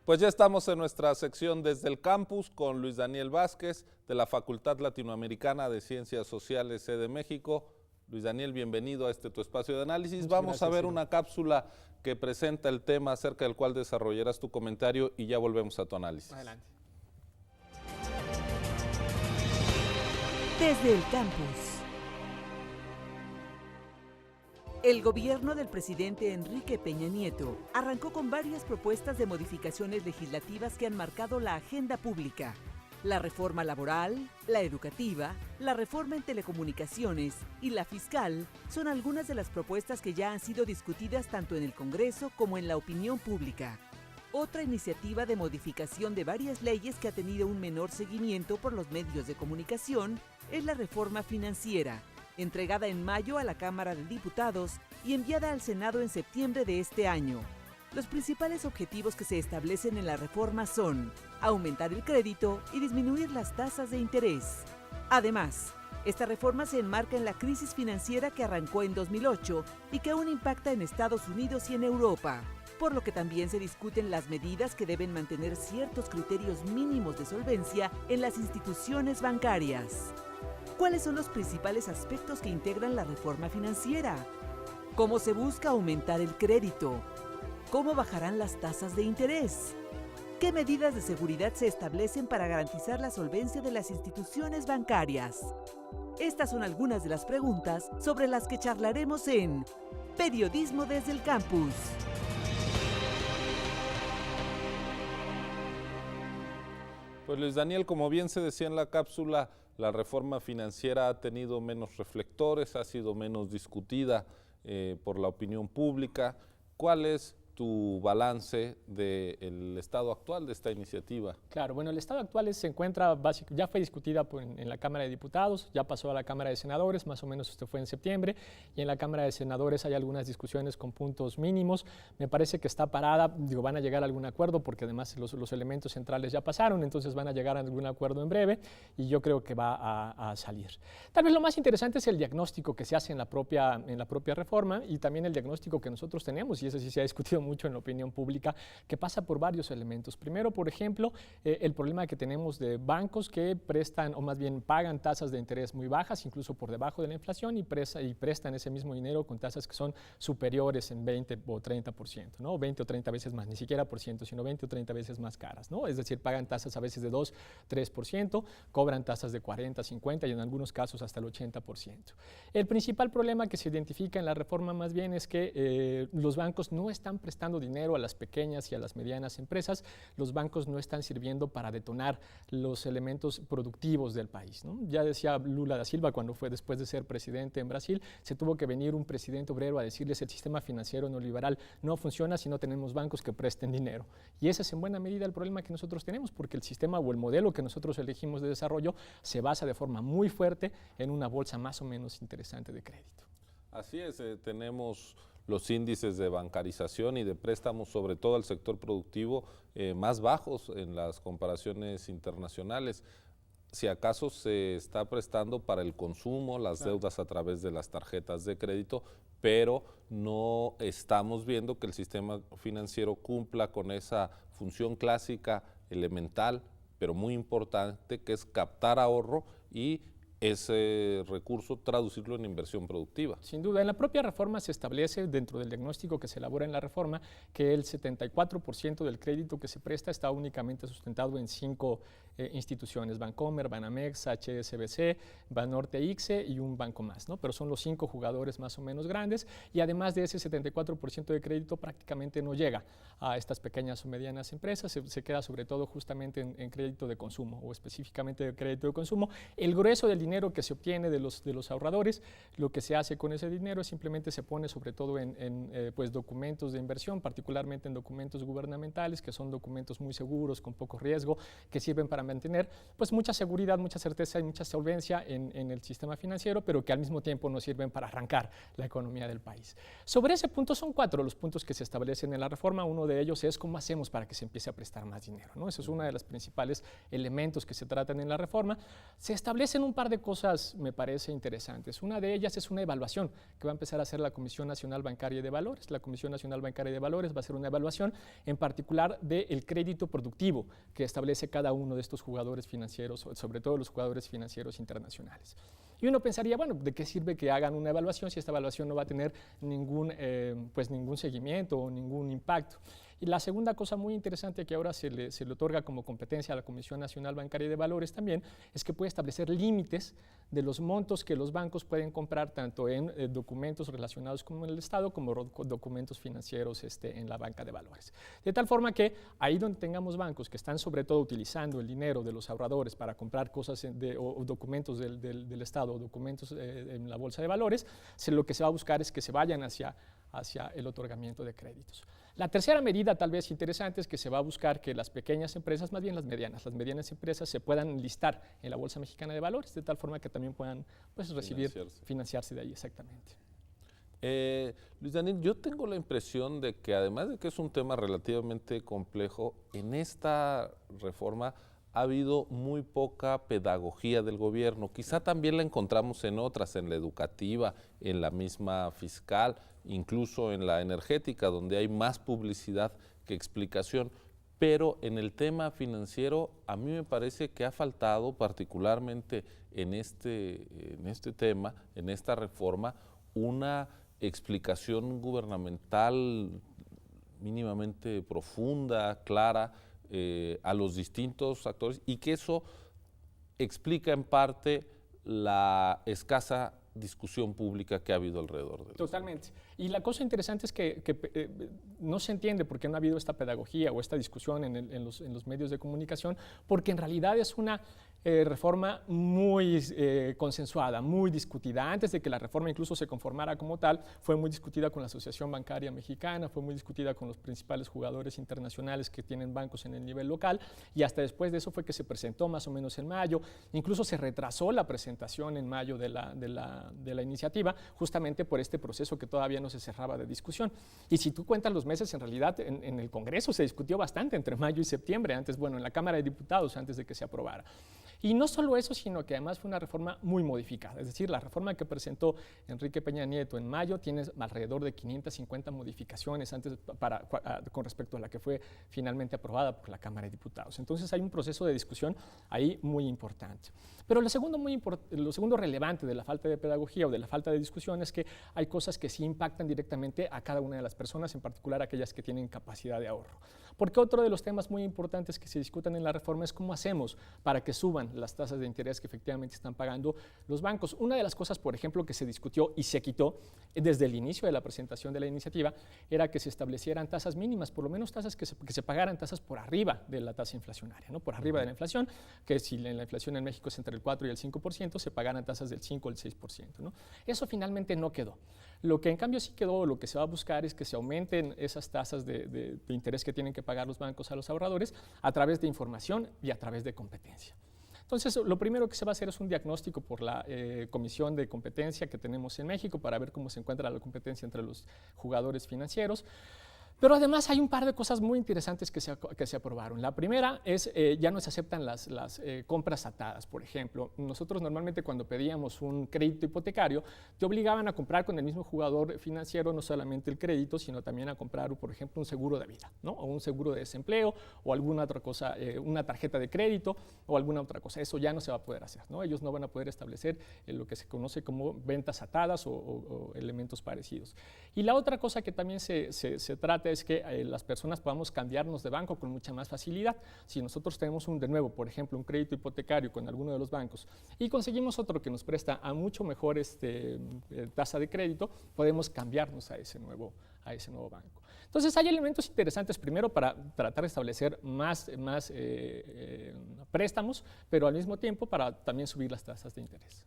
Pues ya estamos en nuestra sección Desde el Campus con Luis Daniel Vázquez de la Facultad Latinoamericana de Ciencias Sociales, sede México. Luis Daniel, bienvenido a tu espacio de análisis. Muchas Vamos gracias, a ver Silvia. una cápsula que presenta el tema acerca del cual desarrollarás tu comentario y ya volvemos a tu análisis. Adelante. Desde el campus. El gobierno del presidente Enrique Peña Nieto arrancó con varias propuestas de modificaciones legislativas que han marcado la agenda pública. La reforma laboral, la educativa, la reforma en telecomunicaciones y la fiscal son algunas de las propuestas que ya han sido discutidas tanto en el Congreso como en la opinión pública. Otra iniciativa de modificación de varias leyes que ha tenido un menor seguimiento por los medios de comunicación es la reforma financiera, entregada en mayo a la Cámara de Diputados y enviada al Senado en septiembre de este año. Los principales objetivos que se establecen en la reforma son aumentar el crédito y disminuir las tasas de interés. Además, esta reforma se enmarca en la crisis financiera que arrancó en 2008 y que aún impacta en Estados Unidos y en Europa, por lo que también se discuten las medidas que deben mantener ciertos criterios mínimos de solvencia en las instituciones bancarias. ¿Cuáles son los principales aspectos que integran la reforma financiera? ¿Cómo se busca aumentar el crédito? ¿Cómo bajarán las tasas de interés? ¿Qué medidas de seguridad se establecen para garantizar la solvencia de las instituciones bancarias? Estas son algunas de las preguntas sobre las que charlaremos en Periodismo desde el Campus. Pues Luis Daniel, como bien se decía en la cápsula, la reforma financiera ha tenido menos reflectores, ha sido menos discutida por la opinión pública. ¿Cuál es tu balance del estado actual de esta iniciativa? Claro, bueno, el estado actual se encuentra, ya fue discutida en la Cámara de Diputados, ya pasó a la Cámara de Senadores, más o menos esto fue en septiembre, y en la Cámara de Senadores hay algunas discusiones con puntos mínimos. Me parece que está parada, van a llegar a algún acuerdo, porque además los elementos centrales ya pasaron, entonces van a llegar a algún acuerdo en breve, y yo creo que va a salir. Tal vez lo más interesante es el diagnóstico que se hace en la propia reforma, y también el diagnóstico que nosotros tenemos, y eso sí se ha discutido mucho en la opinión pública, que pasa por varios elementos. Primero, por ejemplo, el problema que tenemos de bancos que prestan, o más bien pagan tasas de interés muy bajas, incluso por debajo de la inflación, y prestan ese mismo dinero con tasas que son superiores en 20 o 30%, ¿no? 20 o 30 veces más, ni siquiera por ciento, sino 20 o 30 veces más caras, ¿no? Es decir, pagan tasas a veces de 2, 3%, cobran tasas de 40, 50 y en algunos casos hasta el 80%. El principal problema que se identifica en la reforma más bien es que los bancos no están prestando dinero a las pequeñas y a las medianas empresas. Los bancos no están sirviendo para detonar los elementos productivos del país, ¿no? Ya decía Lula da Silva cuando fue después de ser presidente en Brasil, se tuvo que venir un presidente obrero a decirles el sistema financiero neoliberal no funciona si no tenemos bancos que presten dinero. Y ese es en buena medida el problema que nosotros tenemos, porque el sistema o el modelo que nosotros elegimos de desarrollo se basa de forma muy fuerte en una bolsa más o menos interesante de crédito. Así es, tenemos los índices de bancarización y de préstamos, sobre todo al sector productivo, más bajos en las comparaciones internacionales. Si acaso se está prestando para el consumo, las deudas a través de las tarjetas de crédito, pero no estamos viendo que el sistema financiero cumpla con esa función clásica, elemental, pero muy importante, que es captar ahorro y ese recurso traducirlo en inversión productiva. Sin duda, en la propia reforma se establece, dentro del diagnóstico que se elabora en la reforma, que el 74% del crédito que se presta está únicamente sustentado en 5 instituciones: Bancomer, Banamex, HSBC, Banorte, ICSE y un banco más, ¿no? Pero son los 5 jugadores más o menos grandes, y además de ese 74% de crédito prácticamente no llega a estas pequeñas o medianas empresas, se queda sobre todo justamente en crédito de consumo, o específicamente de crédito de consumo. El grueso del dinero que se obtiene de los ahorradores, lo que se hace con ese dinero es simplemente se pone sobre todo en pues documentos de inversión, particularmente en documentos gubernamentales, que son documentos muy seguros, con poco riesgo, que sirven para mantener pues mucha seguridad, mucha certeza y mucha solvencia en el sistema financiero, pero que al mismo tiempo no sirven para arrancar la economía del país. Sobre ese punto son 4 los puntos que se establecen en la reforma. Uno de ellos es cómo hacemos para que se empiece a prestar más dinero, ¿no? Eso es uno de los principales elementos que se tratan en la reforma. Se establecen un par de de cosas me parece interesantes. Una de ellas es una evaluación que va a empezar a hacer la Comisión Nacional Bancaria de Valores. La Comisión Nacional Bancaria de Valores va a hacer una evaluación en particular del crédito productivo que establece cada uno de estos jugadores financieros, sobre todo los jugadores financieros internacionales. Y uno pensaría, bueno, ¿de qué sirve que hagan una evaluación si esta evaluación no va a tener ningún seguimiento o ningún impacto? Y la segunda cosa muy interesante que ahora se le otorga como competencia a la Comisión Nacional Bancaria de Valores también es que puede establecer límites de los montos que los bancos pueden comprar tanto en documentos relacionados con el Estado como documentos financieros en la banca de valores. De tal forma que ahí donde tengamos bancos que están sobre todo utilizando el dinero de los ahorradores para comprar cosas o documentos del Estado o documentos en la bolsa de valores, lo que se va a buscar es que se vayan hacia el otorgamiento de créditos. La tercera medida tal vez interesante es que se va a buscar que las pequeñas empresas, más bien las medianas empresas se puedan listar en la Bolsa Mexicana de Valores, de tal forma que también puedan financiarse de ahí exactamente. Luis Daniel, yo tengo la impresión de que además de que es un tema relativamente complejo, en esta reforma ha habido muy poca pedagogía del gobierno. Quizá también la encontramos en otras, en la educativa, en la misma fiscal, incluso en la energética, donde hay más publicidad que explicación. Pero en el tema financiero, a mí me parece que ha faltado, particularmente en este tema, en esta reforma, una explicación gubernamental mínimamente profunda, clara, a los distintos actores, y que eso explica en parte la escasa discusión pública que ha habido alrededor de eso. Totalmente. Y la cosa interesante es que no se entiende por qué no ha habido esta pedagogía o esta discusión en los medios de comunicación, porque en realidad es una reforma muy consensuada, muy discutida. Antes de que la reforma incluso se conformara como tal, fue muy discutida con la Asociación Bancaria Mexicana, fue muy discutida con los principales jugadores internacionales que tienen bancos en el nivel local, y hasta después de eso fue que se presentó más o menos en mayo. Incluso se retrasó la presentación en mayo de la iniciativa, justamente por este proceso que todavía no se cerraba de discusión. Y si tú cuentas los meses, en realidad en el Congreso se discutió bastante entre mayo y septiembre, en la Cámara de Diputados, antes de que se aprobara. Y no solo eso, sino que además fue una reforma muy modificada. Es decir, la reforma que presentó Enrique Peña Nieto en mayo tiene alrededor de 550 modificaciones con respecto a la que fue finalmente aprobada por la Cámara de Diputados. Entonces hay un proceso de discusión ahí muy importante. Pero lo segundo relevante de la falta de pedagogía o de la falta de discusión es que hay cosas que sí impactan directamente a cada una de las personas, en particular aquellas que tienen capacidad de ahorro. Porque otro de los temas muy importantes que se discutan en la reforma es cómo hacemos para que suban las tasas de interés que efectivamente están pagando los bancos. Una de las cosas, por ejemplo, que se discutió y se quitó desde el inicio de la presentación de la iniciativa era que se establecieran tasas mínimas, por lo menos tasas que se pagaran tasas por arriba de la tasa inflacionaria, ¿no? Por arriba de la inflación, que si la inflación en México es entre el 4 y el 5%, se pagaran tasas del 5 o el 6%, ¿no? Eso finalmente no quedó. Lo que en cambio sí quedó, lo que se va a buscar es que se aumenten esas tasas de interés que tienen que pagar los bancos a los ahorradores a través de información y a través de competencia. Entonces, lo primero que se va a hacer es un diagnóstico por la Comisión de Competencia que tenemos en México para ver cómo se encuentra la competencia entre los jugadores financieros. Pero además hay un par de cosas muy interesantes que se aprobaron. La primera es, ya no se aceptan las compras atadas, por ejemplo. Nosotros normalmente cuando pedíamos un crédito hipotecario, te obligaban a comprar con el mismo jugador financiero no solamente el crédito, sino también a comprar, por ejemplo, un seguro de vida, ¿no? O un seguro de desempleo, o alguna otra cosa, una tarjeta de crédito, o alguna otra cosa. Eso ya no se va a poder hacer, ¿no? Ellos no van a poder establecer lo que se conoce como ventas atadas o elementos parecidos. Y la otra cosa que también se trata es que las personas podamos cambiarnos de banco con mucha más facilidad. Si nosotros tenemos de nuevo, por ejemplo, un crédito hipotecario con alguno de los bancos y conseguimos otro que nos presta a mucho mejor tasa de crédito, podemos cambiarnos a ese nuevo banco. Entonces hay elementos interesantes, primero para tratar de establecer más préstamos, pero al mismo tiempo para también subir las tasas de interés.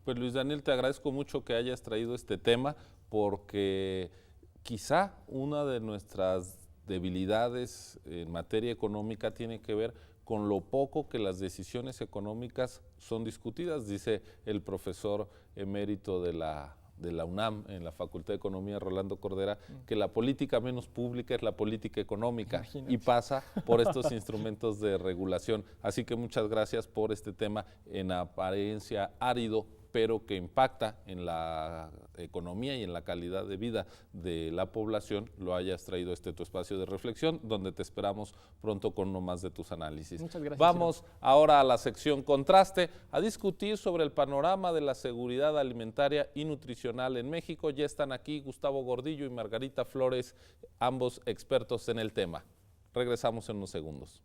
Pues Luis Daniel, te agradezco mucho que hayas traído este tema porque quizá una de nuestras debilidades en materia económica tiene que ver con lo poco que las decisiones económicas son discutidas, dice el profesor emérito de la de la UNAM, en la Facultad de Economía Rolando Cordera, que la política menos pública es la política económica. Imagínate. Y pasa por estos instrumentos de regulación. Así que muchas gracias por este tema en apariencia árido, pero que impacta en la economía y en la calidad de vida de la población, lo hayas traído tu espacio de reflexión, donde te esperamos pronto con uno más de tus análisis. Muchas gracias. Vamos ahora a la sección Contraste, a discutir sobre el panorama de la seguridad alimentaria y nutricional en México. Ya están aquí Gustavo Gordillo y Margarita Flores, ambos expertos en el tema. Regresamos en unos segundos.